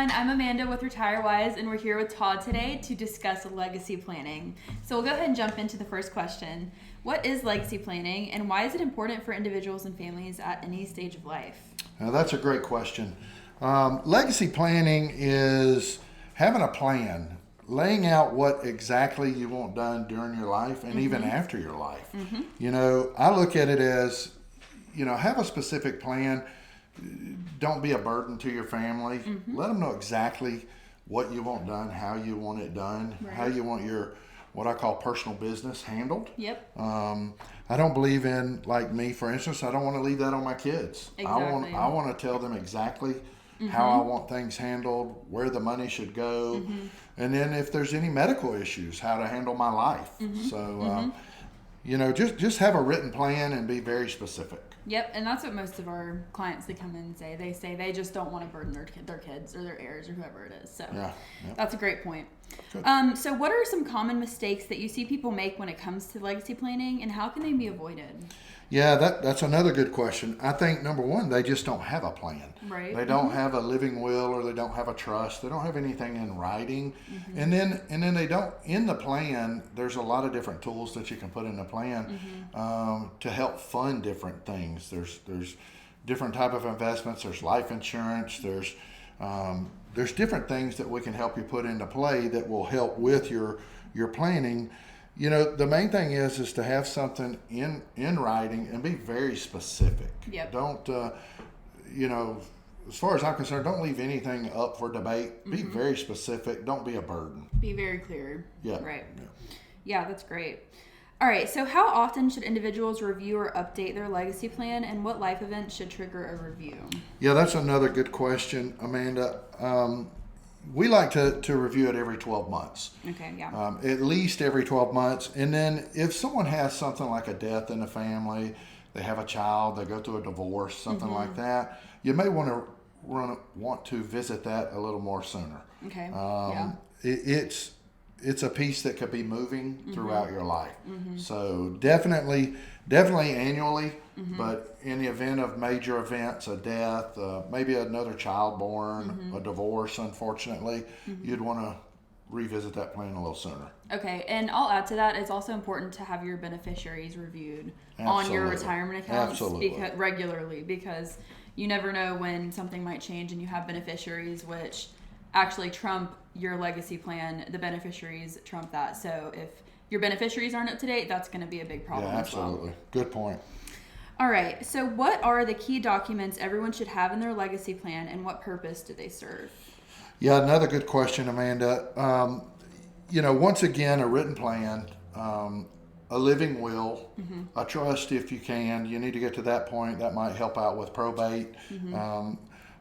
everyone. I'm Amanda with RetireWise, and we're here with Todd today to discuss legacy planning. So we'll go ahead and jump into the first question. What is legacy planning, and why is it important for individuals and families at any stage of life? Now, that's a great question. Legacy planning is having a plan, laying out what exactly you want done during your life and even after your life. You know, I look at it as, you know, have a specific plan. Don't be a burden to your family. Let them know exactly what you want done, how you want it done, how you want your, what I call personal business handled. Yep. I don't believe in, like me, for instance, I don't want to leave that on my kids. Exactly. I want to tell them exactly how I want things handled, where the money should go, and then if there's any medical issues, how to handle my life. So, you know, just have a written plan and be very specific. Yep, and that's what most of our clients that come in and say. They say they just don't want to burden their kids or their heirs or whoever it is. So that's a great point. So what are some common mistakes that you see people make when it comes to legacy planning, and how can they be avoided? Yeah, that's another good question. I think number one, they just don't have a plan. Right. They don't have a living will, or they don't have a trust. They don't have anything in writing. And then they don't, in the plan, there's a lot of different tools that you can put in the plan to help fund different things. There's different type of investments. There's life insurance. There's different things that we can help you put into play that will help with your planning. You know, the main thing is to have something in writing and be very specific. Yep. Don't, you know, as far as I'm concerned, don't leave anything up for debate. Be very specific. Don't be a burden. Be very clear. Yeah. Right. Yeah, that's great. All right, so how often should individuals review or update their legacy plan, and what life events should trigger a review? Yeah, that's another good question, Amanda. We like to review it every 12 months. Okay, yeah. At least every 12 months. And then if someone has something like a death in the family, they have a child, they go through a divorce, something like that, you may want to visit that a little more sooner. Okay. It's a piece that could be moving throughout your life. So definitely annually, but in the event of major events, a death, maybe another child born, a divorce, unfortunately, you'd want to revisit that plan a little sooner. Okay, and I'll add to that, it's also important to have your beneficiaries reviewed on your retirement accounts regularly, because you never know when something might change and you have beneficiaries which actually trump your legacy plan. The beneficiaries trump that. So if your beneficiaries aren't up to date, that's going to be a big problem. Yeah, absolutely. As well. Good point. All right. So what are the key documents everyone should have in their legacy plan, and what purpose do they serve? Yeah, another good question, Amanda. You know, once again, a written plan, a living will, a trust if you can. You need to get to that point. That might help out with probate.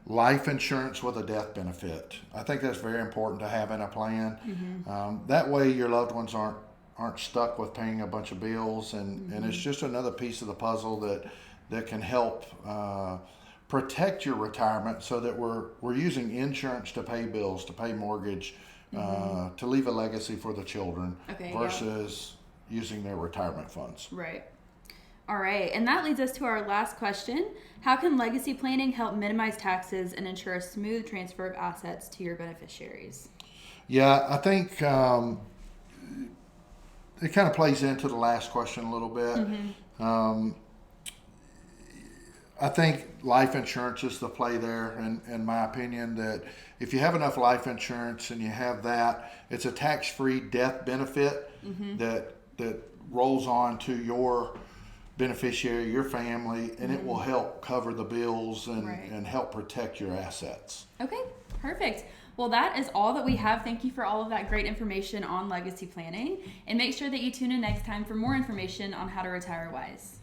Life insurance with a death benefit. I think that's very important to have in a plan. That way your loved ones aren't stuck with paying a bunch of bills, and it's just another piece of the puzzle that can help protect your retirement, so that we're using insurance to pay bills, to pay mortgage, to leave a legacy for the children versus using their retirement funds. Right. All right, and that leads us to our last question. How can legacy planning help minimize taxes and ensure a smooth transfer of assets to your beneficiaries? Yeah, I think it kind of plays into the last question a little bit. I think life insurance is the play there, in my opinion, that if you have enough life insurance and you have that, it's a tax-free death benefit that rolls on to your beneficiary, your family, and it will help cover the bills and help protect your assets. Okay, perfect. Well, that is all that we have. Thank you for all of that great information on legacy planning, and make sure that you tune in next time for more information on how to retire wise.